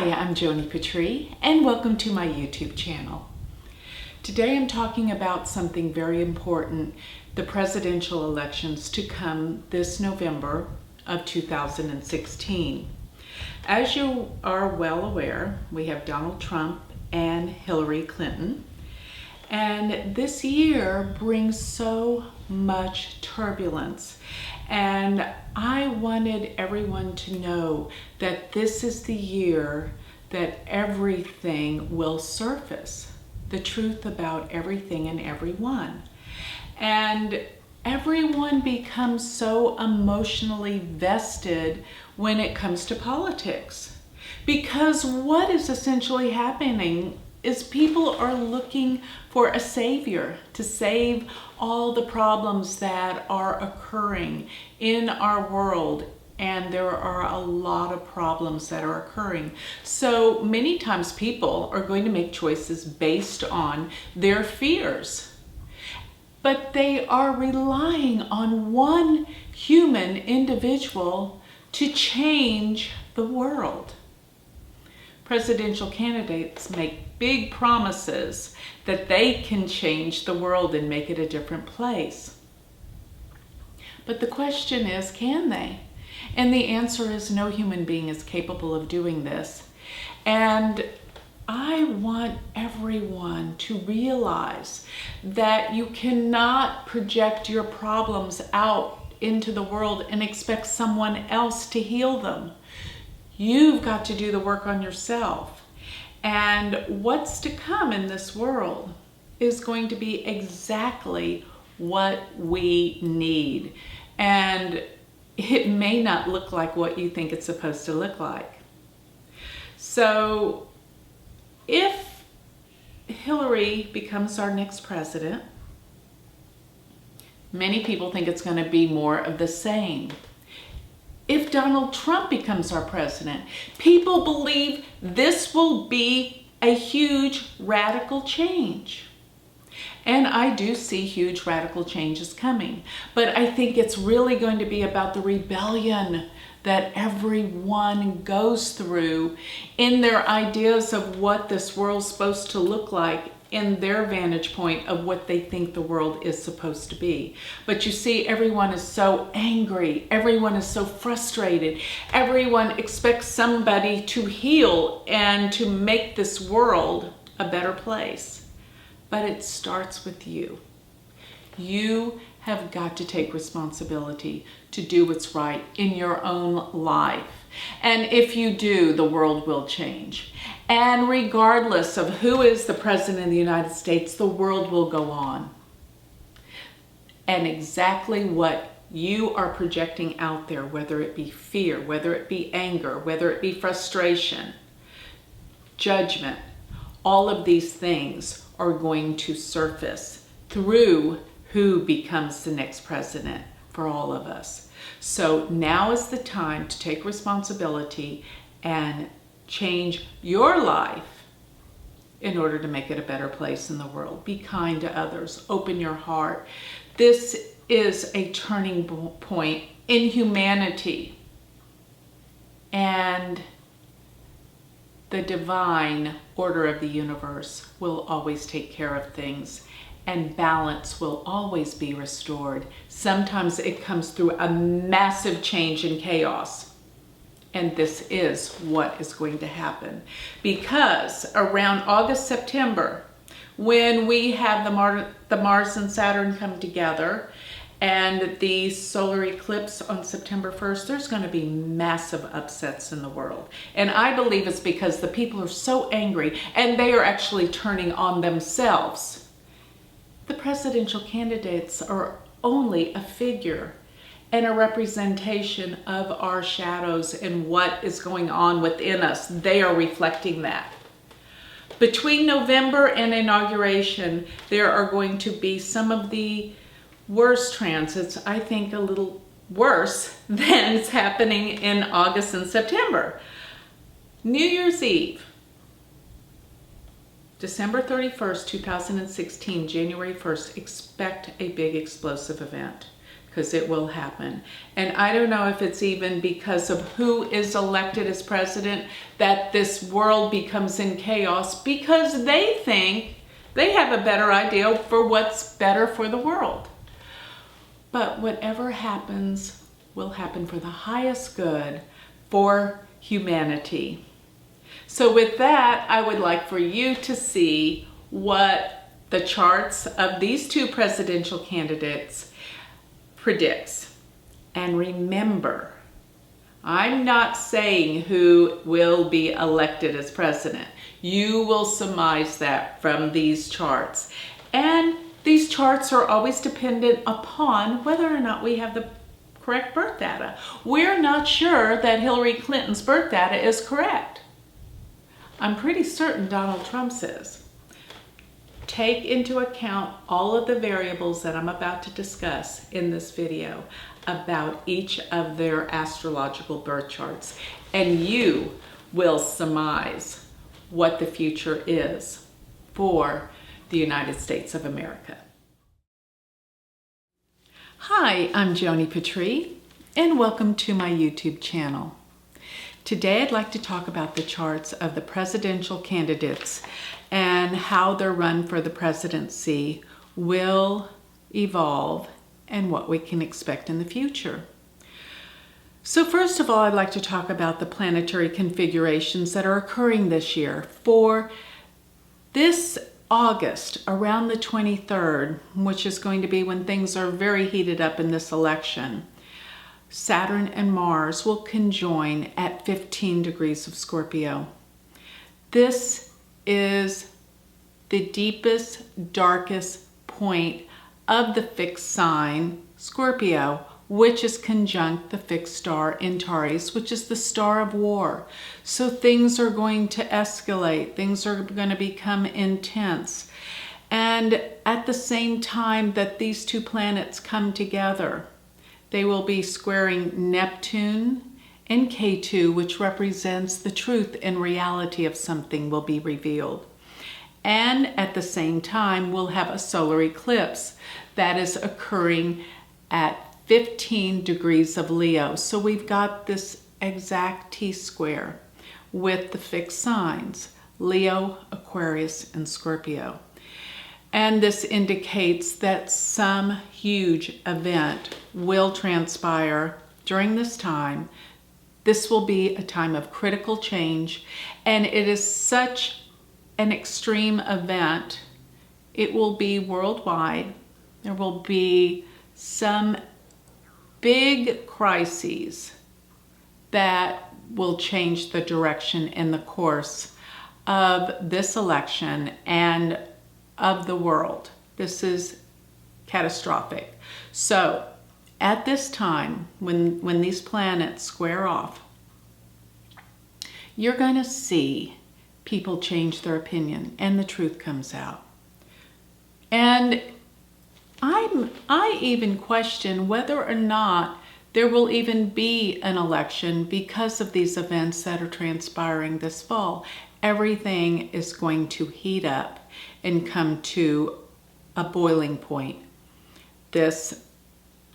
Hi, I'm Joni Patry, and welcome to my YouTube channel. Today I'm talking about something very important, the presidential elections to come this November of 2016. As you are well aware, we have Donald Trump and Hillary Clinton, and this year brings so much turbulence. And I wanted everyone to know that this is the year that everything will surface, the truth about everything and everyone. And everyone becomes so emotionally vested when it comes to politics. Because what is essentially happening is people are looking for a savior to save all the problems that are occurring in our world. And there are a lot of problems that are occurring. So many times people are going to make choices based on their fears. But they are relying on one human individual to change the world. Presidential candidates make big promises that they can change the world and make it a different place. But the question is, can they? And the answer is no human being is capable of doing this. And I want everyone to realize that you cannot project your problems out into the world and expect someone else to heal them. You've got to do the work on yourself. And what's to come in this world is going to be exactly what we need. And it may not look like what you think it's supposed to look like. So if Hillary becomes our next president, many people think it's going to be more of the same. If Donald Trump becomes our president, people believe this will be a huge radical change. And I do see huge radical changes coming. But I think it's really going to be about the rebellion that everyone goes through in their ideas of what this world's supposed to look like, in their vantage point of what they think the world is supposed to be. But you see, everyone is so angry. Everyone is so frustrated. Everyone expects somebody to heal and to make this world a better place. But it starts with you. You have got to take responsibility to do what's right in your own life. And if you do, the world will change. And regardless of who is the president of the United States, the world will go on. And exactly what you are projecting out there, whether it be fear, whether it be anger, whether it be frustration, judgment, all of these things are going to surface through who becomes the next president for all of us. So now is the time to take responsibility and change your life in order to make it a better place in the world. Be kind to others. Open your heart. This is a turning point in humanity. And the divine order of the universe will always take care of things. And balance will always be restored. Sometimes it comes through a massive change in chaos. And this is what is going to happen. Because around August, September, when we have the Mars and Saturn come together and the solar eclipse on September 1st, there's going to be massive upsets in the world. And I believe it's because the people are so angry and they are actually turning on themselves. The presidential candidates are only a figure and a representation of our shadows and what is going on within us. They are reflecting that. Between November and inauguration, there are going to be some of the worst transits, I think a little worse than is happening in August and September. New Year's Eve, December 31st, 2016, January 1st, expect a big explosive event. because it will happen. And I don't know if it's even because of who is elected as president that this world becomes in chaos, because they think they have a better idea for what's better for the world. But whatever happens will happen for the highest good for humanity. So with that, I would like for you to see what the charts of these two presidential candidates predicts. And remember, I'm not saying who will be elected as president. You will surmise that from these charts. And these charts are always dependent upon whether or not we have the correct birth data. We're not sure that Hillary Clinton's birth data is correct. I'm pretty certain Donald Trump's is. Take into account all of the variables that I'm about to discuss in this video about each of their astrological birth charts, and you will surmise what the future is for the United States of America. Hi, I'm Joni Patry, and welcome to my YouTube channel. Today I'd like to talk about the charts of the presidential candidates and how their run for the presidency will evolve and what we can expect in the future. So first of all, I'd like to talk about the planetary configurations that are occurring this year. For this August, around the 23rd, which is going to be when things are very heated up in this election, Saturn and Mars will conjoin at 15 degrees of Scorpio. This is the deepest, darkest point of the fixed sign, Scorpio, which is conjunct the fixed star Antares, which is the star of war. So things are going to escalate. Things are going to become intense. And at the same time that these two planets come together, they will be squaring Neptune and K2, which represents the truth and reality of something will be revealed. And at the same time, we'll have a solar eclipse that is occurring at 15 degrees of Leo. So we've got this exact T-square with the fixed signs, Leo, Aquarius, and Scorpio. And this indicates that some huge event will transpire during this time. This will be a time of critical change, and it is such an extreme event. It will be worldwide. There will be some big crises that will change the direction and the course of this election and of the world. This is catastrophic. So at this time, when these planets square off, you're going to see people change their opinion and the truth comes out. And I even question whether or not there will even be an election because of these events that are transpiring this fall. Everything is going to heat up and come to a boiling point this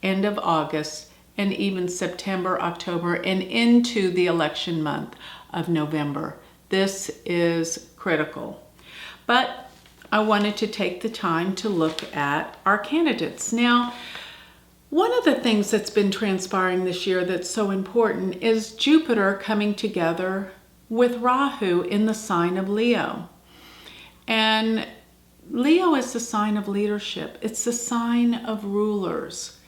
end of August and even September, October, and into the election month of November. This is critical. But I wanted to take the time to look at our candidates. Now, one of the things that's been transpiring this year that's so important is Jupiter coming together with Rahu in the sign of Leo. And Leo is the sign of leadership. It's the sign of rulers,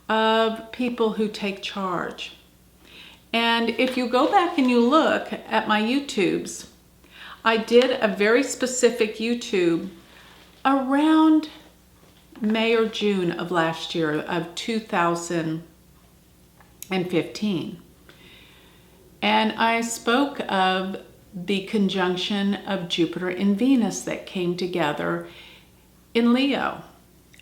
of people who take charge. And if you go back and you look at my YouTubes, I did a very specific YouTube around May or June of last year of 2015. And I spoke of the conjunction of Jupiter and Venus that came together in Leo.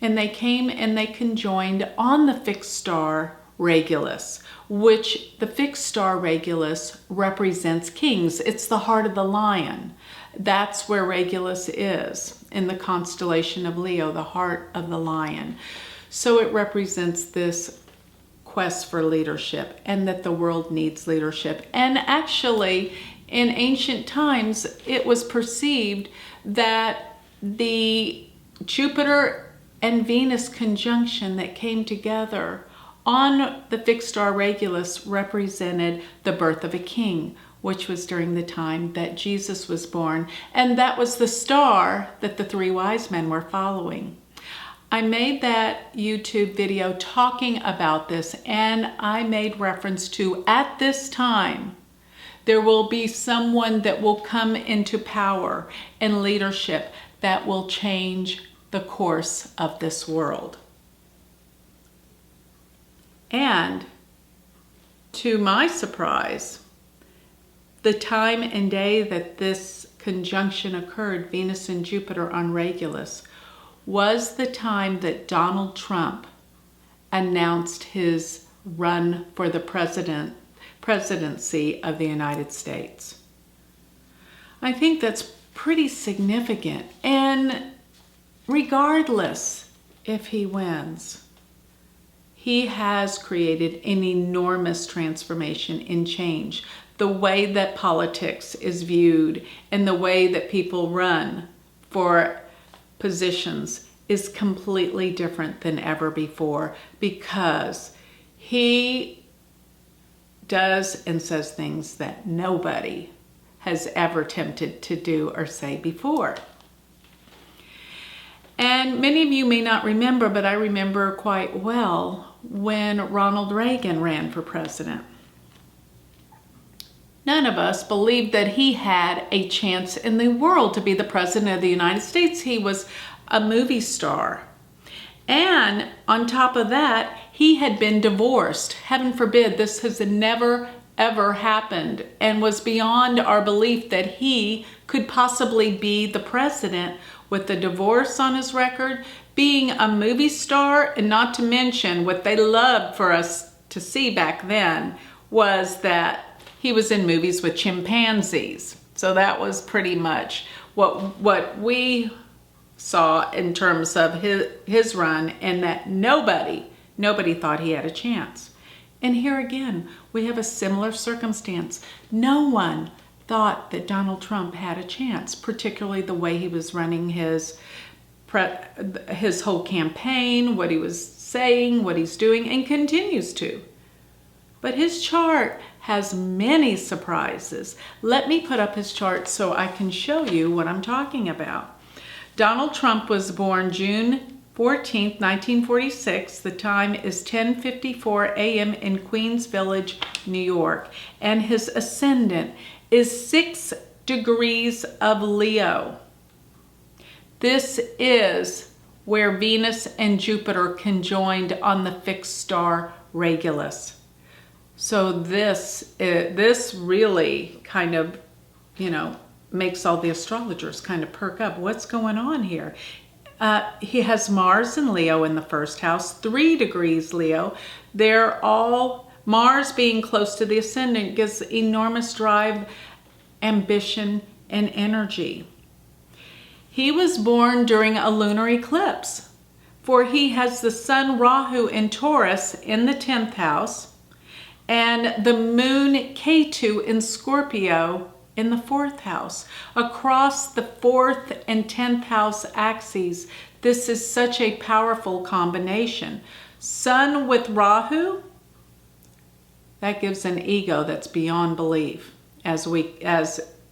And they came and they conjoined on the fixed star Regulus, which the fixed star Regulus represents kings. It's the heart of the lion. That's where Regulus is, in the constellation of Leo, the heart of the lion. So it represents this quest for leadership and that the world needs leadership. And actually, in ancient times, it was perceived that the Jupiter and Venus conjunction that came together on the fixed star Regulus represented the birth of a king, which was during the time that Jesus was born. And that was the star that the three wise men were following. I made that YouTube video talking about this, and I made reference to, at this time, there will be someone that will come into power and leadership that will change the course of this world. And to my surprise, the time and day that this conjunction occurred, Venus and Jupiter on Regulus, was the time that Donald Trump announced his run for the presidency of the United States. I think that's pretty significant. And regardless if he wins, he has created an enormous transformation and change. The way that politics is viewed and the way that people run for positions is completely different than ever before, because he does and says things that nobody has ever attempted to do or say before. And many of you may not remember, but I remember quite well when Ronald Reagan ran for president. None of us believed that he had a chance in the world to be the president of the United States. He was a movie star. And on top of that, he had been divorced. Heaven forbid, this has never, ever happened, and was beyond our belief that he could possibly be the president with the divorce on his record, being a movie star, and not to mention what they loved for us to see back then was that he was in movies with chimpanzees. So that was pretty much what we saw in terms of his run, and that nobody thought he had a chance. And here again, we have a similar circumstance. No one thought that Donald Trump had a chance, particularly the way he was running his whole campaign, what he was saying, what he's doing, and continues to. But his chart has many surprises. Let me put up his chart so I can show you what I'm talking about. Donald Trump was born June 14th, 1946. The time is 10:54 a.m. in Queens Village, New York. And his ascendant is 6 degrees of Leo. This is where Venus and Jupiter conjoined on the fixed star Regulus. So this really kind of, makes all the astrologers kind of perk up. What's going on here? He has Mars and Leo in the first house, 3 degrees Leo. They're all, Mars being close to the ascendant gives enormous drive, ambition, and energy. He was born during a lunar eclipse, for he has the sun Rahu in Taurus in the 10th house, and the moon Ketu in Scorpio in the 4th house. Across the 4th and 10th house axes, this is such a powerful combination. Sun with Rahu, that gives an ego that's beyond belief, as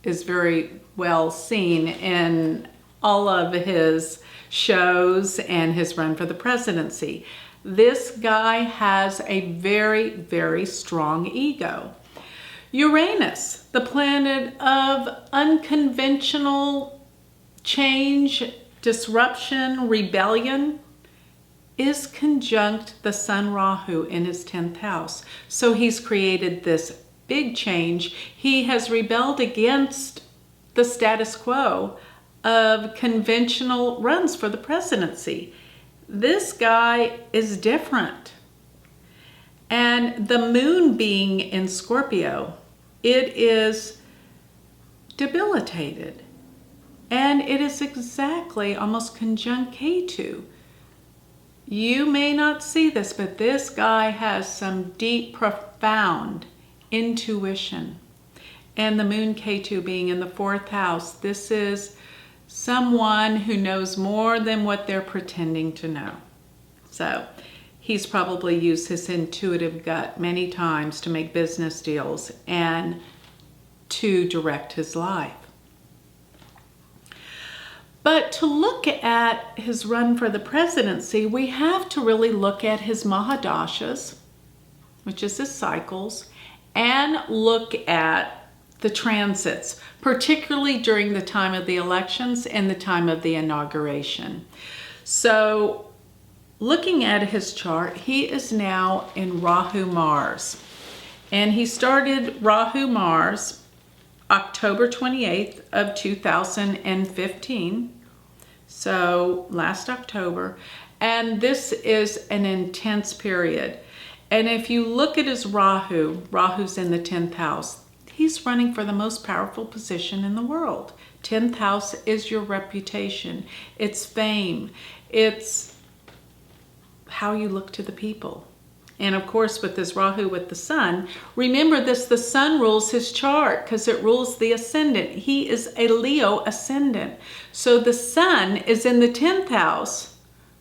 is very well seen in all of his shows and his run for the presidency. This guy has a very, very strong ego. Uranus, the planet of unconventional change, disruption, rebellion, is conjunct the sun Rahu in his 10th house. So he's created this big change. He has rebelled against the status quo of conventional runs for the presidency. This guy is different. And the moon being in Scorpio, it is debilitated. And it is exactly almost conjunct Ketu. You may not see this, but this guy has some deep, profound intuition. And the moon Ketu being in the 4th house, this is someone who knows more than what they're pretending to know. So he's probably used his intuitive gut many times to make business deals and to direct his life. But to look at his run for the presidency, we have to really look at his Mahadashas, which is his cycles, and look at the transits, particularly during the time of the elections and the time of the inauguration. So looking at his chart, he is now in Rahu Mars. And he started Rahu Mars October 28th of 2015. So last October. And this is an intense period. And if you look at his Rahu's in the 10th house. He's running for the most powerful position in the world. 10th house is your reputation. It's fame. It's how you look to the people. And of course, with this Rahu with the sun, remember this, the sun rules his chart because it rules the ascendant. He is a Leo ascendant. So the sun is in the 10th house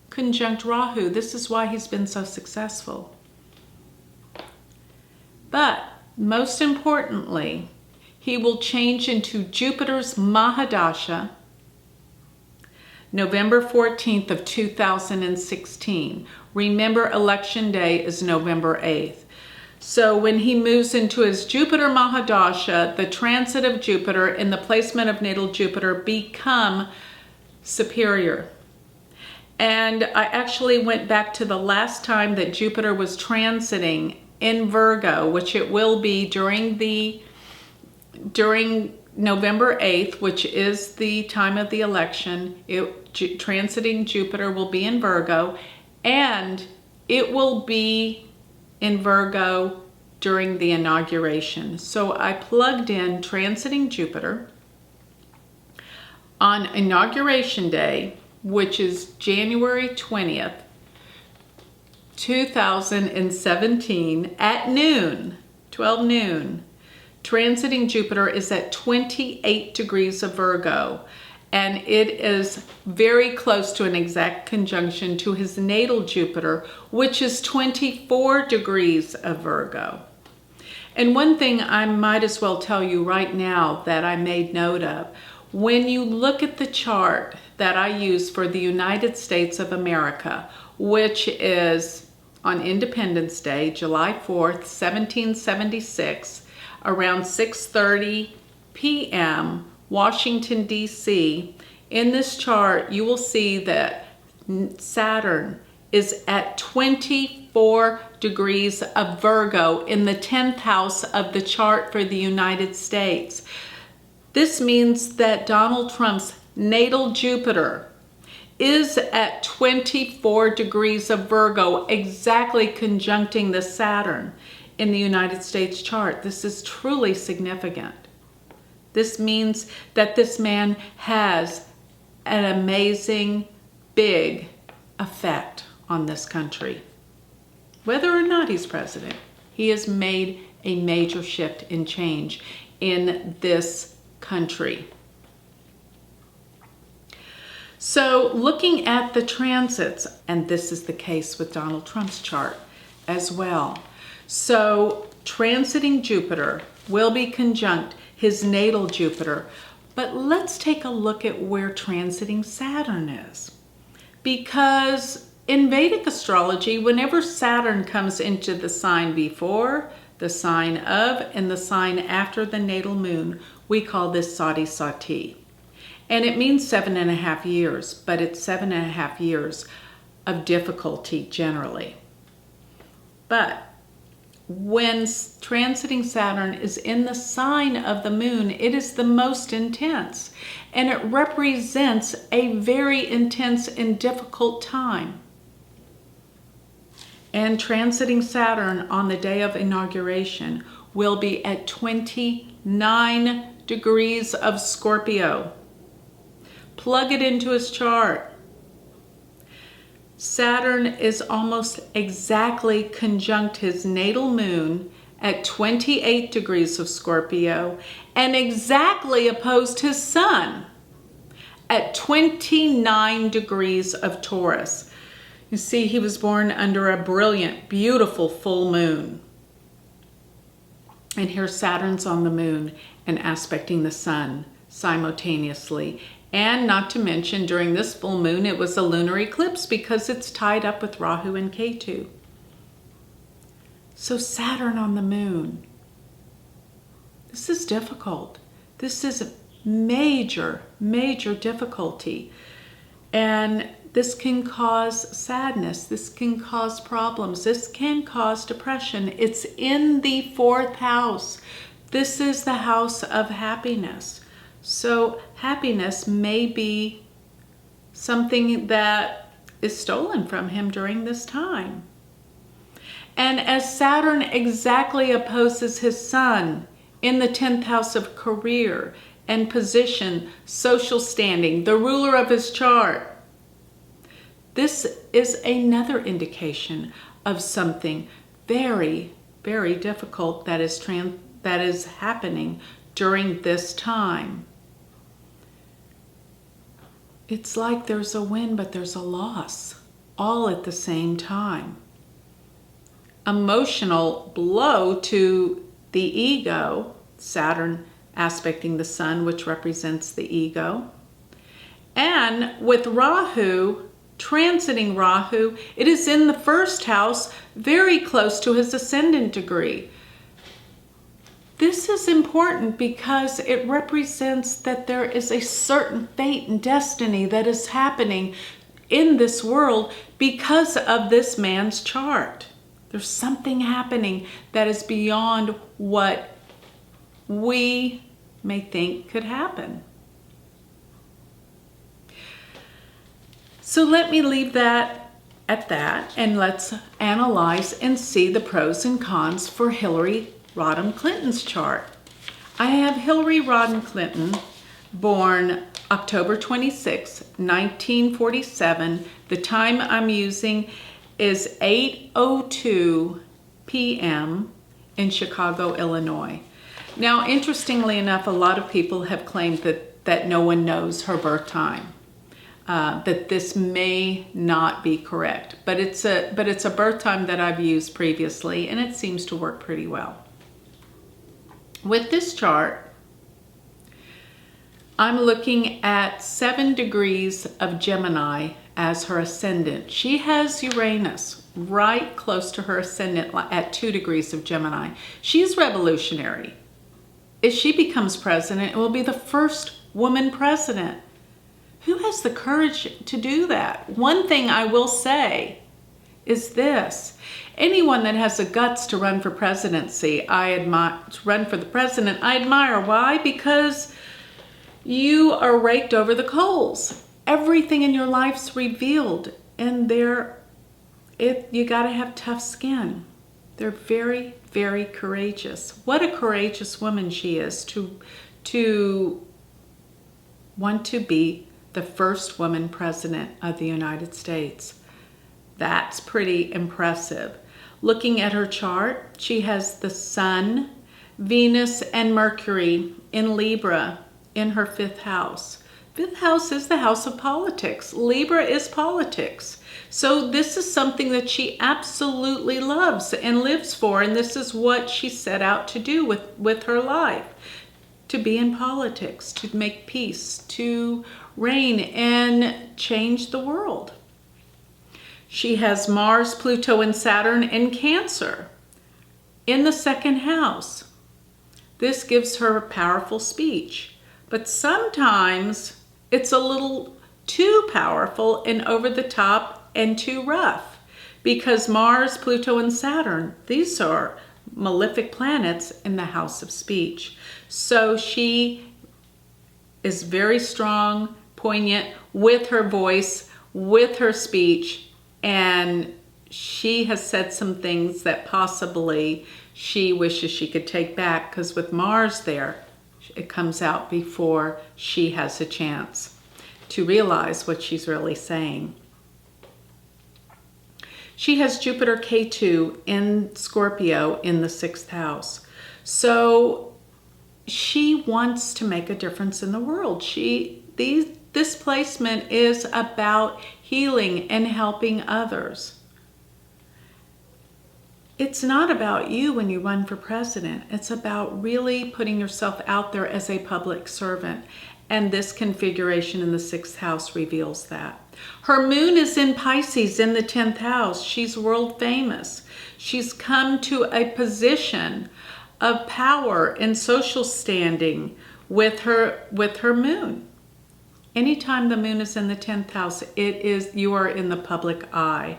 conjunct Rahu. This is why he's been so successful. But most importantly, he will change into Jupiter's Mahadasha November 14th of 2016. Remember, election day is November 8th. So when he moves into his Jupiter Mahadasha, the transit of Jupiter and the placement of natal Jupiter become superior. And I actually went back to the last time that Jupiter was transiting in Virgo, which it will be during November 8th, which is the time of the election. Transiting Jupiter will be in Virgo, and it will be in Virgo during the inauguration. So I plugged in transiting Jupiter on inauguration day, which is January 20th, 2017 at noon, 12 noon. Transiting Jupiter is at 28 degrees of Virgo, and it is very close to an exact conjunction to his natal Jupiter, which is 24 degrees of Virgo. And one thing I might as well tell you right now that I made note of, when you look at the chart that I use for the United States of America, which is on Independence Day, July 4th, 1776, around 6:30 p.m., Washington, D.C., in this chart, you will see that Saturn is at 24 degrees of Virgo in the 10th house of the chart for the United States. This means that Donald Trump's natal Jupiter is at 24 degrees of Virgo, exactly conjuncting the Saturn in the United States chart. This is truly significant. This means that this man has an amazing, big effect on this country. Whether or not he's president, he has made a major shift and change in this country. So looking at the transits, and this is the case with Donald Trump's chart as well. So transiting Jupiter will be conjunct his natal Jupiter. But let's take a look at where transiting Saturn is. Because in Vedic astrology, whenever Saturn comes into the sign before, the sign of, and the sign after the natal moon, we call this Sati Sati. And it means 7.5 years, but it's 7.5 years of difficulty generally. But when transiting Saturn is in the sign of the moon, it is the most intense, and it represents a very intense and difficult time. And transiting Saturn on the day of inauguration will be at 29 degrees of Scorpio. Plug it into his chart. Saturn is almost exactly conjunct his natal moon at 28 degrees of Scorpio and exactly opposed his sun at 29 degrees of Taurus. You see, he was born under a brilliant, beautiful full moon. And here Saturn's on the moon and aspecting the sun simultaneously. And not to mention, during this full moon, it was a lunar eclipse because it's tied up with Rahu and Ketu. So Saturn on the moon. This is difficult. This is a major, major difficulty. And this can cause sadness. This can cause problems. This can cause depression. It's in the 4th house. This is the house of happiness. So happiness may be something that is stolen from him during this time. And as Saturn exactly opposes his sun in the 10th house of career and position, social standing, the ruler of his chart, this is another indication of something very, very difficult that is happening during this time. It's like there's a win, but there's a loss, all at the same time. Emotional blow to the ego, Saturn aspecting the sun, which represents the ego. And with Rahu, transiting Rahu, it is in the 1st house, very close to his ascendant degree. This is important because it represents that there is a certain fate and destiny that is happening in this world because of this man's chart. There's something happening that is beyond what we may think could happen. So let me leave that at that, and let's analyze and see the pros and cons for Hillary Rodham Clinton's chart. I have Hillary Rodham Clinton, born October 26, 1947. The time I'm using is 8:02 p.m. in Chicago, Illinois. Now, interestingly enough, a lot of people have claimed that no one knows her birth time. That this may not be correct, but it's a birth time that I've used previously, and it seems to work pretty well. With this chart, I'm looking at 7 degrees of Gemini as her ascendant. She has Uranus right close to her ascendant at 2 degrees of Gemini. She's revolutionary. If she becomes president, it will be the first woman president. Who has the courage to do that? One thing I will say is this. Anyone that has the guts to run for presidency, I admire. Why? Because you are raked over the coals. Everything in your life's revealed, and you got to have tough skin. They're very, very courageous. What a courageous woman she is to want to be the first woman president of the United States. That's pretty impressive. Looking at her chart, she has the Sun, Venus, and Mercury in Libra in her 5th house. 5th house is the house of politics. Libra is politics. So this is something that she absolutely loves and lives for, and this is what she set out to do with her life. To be in politics, to make peace, to reign and change the world. She has Mars, Pluto, and Saturn in Cancer in the 2nd house. This gives her a powerful speech, but sometimes it's a little too powerful and over the top and too rough, because Mars, Pluto, and Saturn, these are malefic planets in the house of speech. So she is very strong, poignant with her voice, with her speech, and she has said some things that possibly she wishes she could take back, because with Mars there, it comes out before she has a chance to realize what she's really saying. She has Jupiter K2 in Scorpio in the 6th house. So she wants to make a difference in the world. This placement is about healing and helping others. It's not about you when you run for president. It's about really putting yourself out there as a public servant. And this configuration in the 6th house reveals that. Her moon is in Pisces in the 10th house. She's world famous. She's come to a position of power and social standing with her moon. Anytime the moon is in the 10th house, you are in the public eye.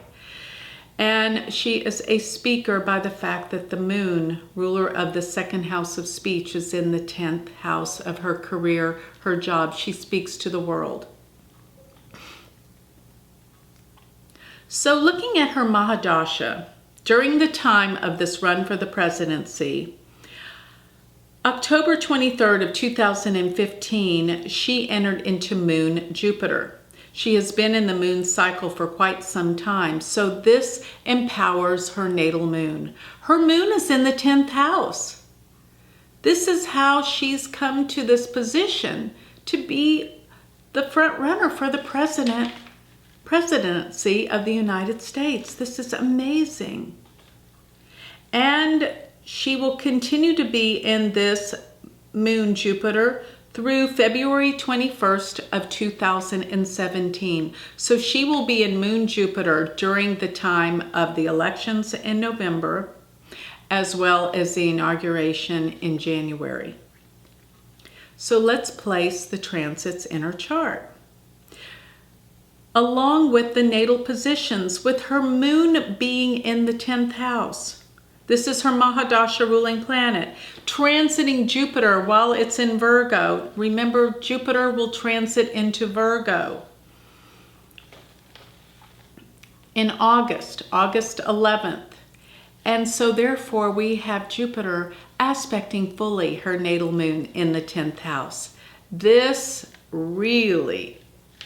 And she is a speaker by the fact that the moon, ruler of the 2nd house of speech, is in the 10th house of her career, her job. She speaks to the world. So looking at her Mahadasha, during the time of this run for the presidency, October 23rd of 2015, she entered into Moon Jupiter. She has been in the moon cycle for quite some time, so this empowers her natal moon. Her moon is in the 10th house. This is how she's come to this position to be the front runner for the presidency of the United States. This is amazing. And she will continue to be in this Moon Jupiter through February 21st of 2017. So she will be in Moon Jupiter during the time of the elections in November, as well as the inauguration in January. So let's place the transits in her chart. Along with the natal positions, with her moon being in the 10th house. This is her Mahadasha ruling planet, transiting Jupiter while it's in Virgo. Remember, Jupiter will transit into Virgo in August 11th. And so therefore we have Jupiter aspecting fully her natal moon in the 10th house. This really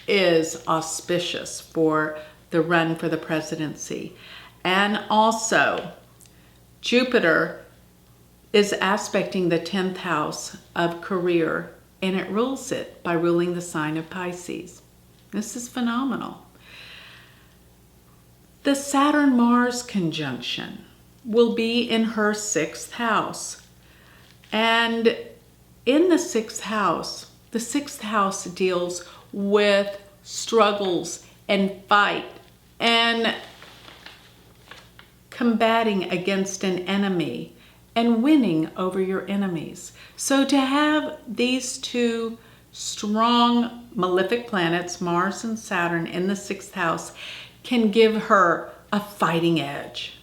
is auspicious for the run for the presidency. And also, Jupiter is aspecting the 10th house of career, and it rules it by ruling the sign of Pisces. This is phenomenal. The Saturn-Mars conjunction will be in her 6th house. And in the 6th house deals with struggles and fight and combating against an enemy and winning over your enemies. So to have these two strong malefic planets, Mars and Saturn, in the 6th house can give her a fighting edge.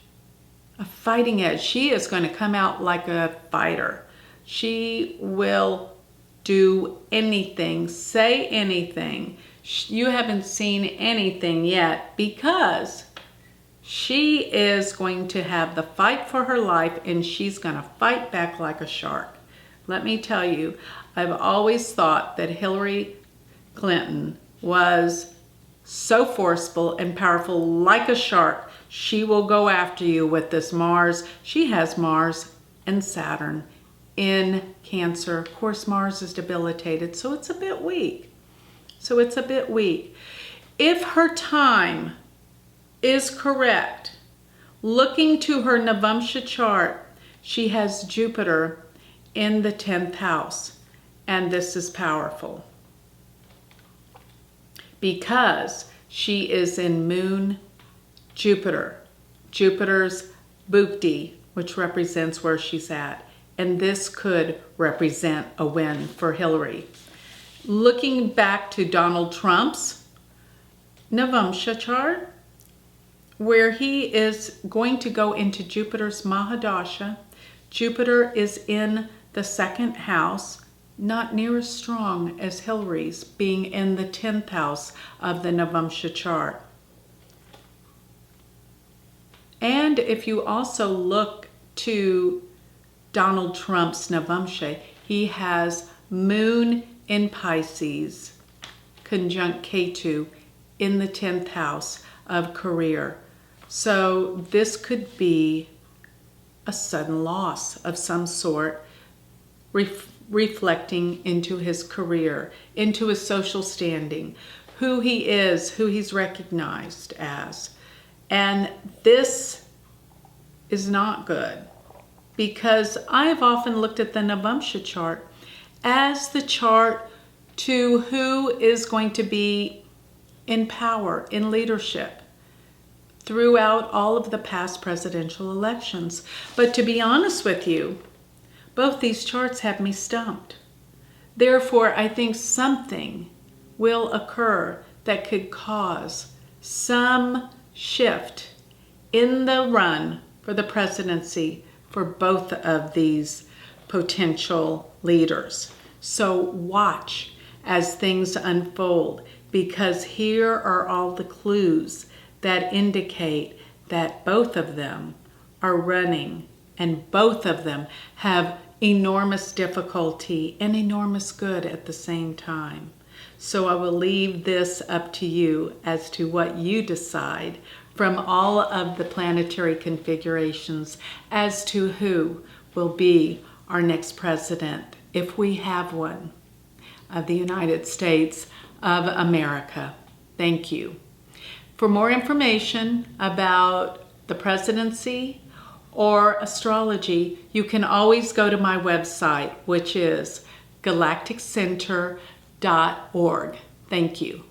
A fighting edge. She is going to come out like a fighter. She will do anything, say anything. You haven't seen anything yet, because she is going to have the fight for her life, and she's going to fight back like a shark. Let me tell you, I've always thought that Hillary Clinton was so forceful and powerful like a shark. She will go after you with this Mars. She has Mars and Saturn in Cancer. Of course, Mars is debilitated, so it's a bit weak. If her time is correct, looking to her Navamsha chart, she has Jupiter in the 10th house. And this is powerful because she is in Moon Jupiter, Jupiter's Bhukti, which represents where she's at. And this could represent a win for Hillary. Looking back to Donald Trump's Navamsha chart, where he is going to go into Jupiter's Mahadasha. Jupiter is in the 2nd house, not near as strong as Hillary's, being in the 10th house of the Navamsha chart. And if you also look to Donald Trump's Navamsha, he has Moon in Pisces, conjunct Ketu, in the 10th house of career. So this could be a sudden loss of some sort, reflecting into his career, into his social standing, who he is, who he's recognized as. And this is not good, because I've often looked at the Navamsha chart as the chart to who is going to be in power, in leadership, throughout all of the past presidential elections. But to be honest with you, both these charts have me stumped. Therefore, I think something will occur that could cause some shift in the run for the presidency for both of these potential leaders. So watch as things unfold, because here are all the clues that indicate that both of them are running, and both of them have enormous difficulty and enormous good at the same time. So I will leave this up to you as to what you decide from all of the planetary configurations as to who will be our next president, if we have one, of the United States of America. Thank you. For more information about the presidency or astrology, you can always go to my website, which is galacticcenter.org. Thank you.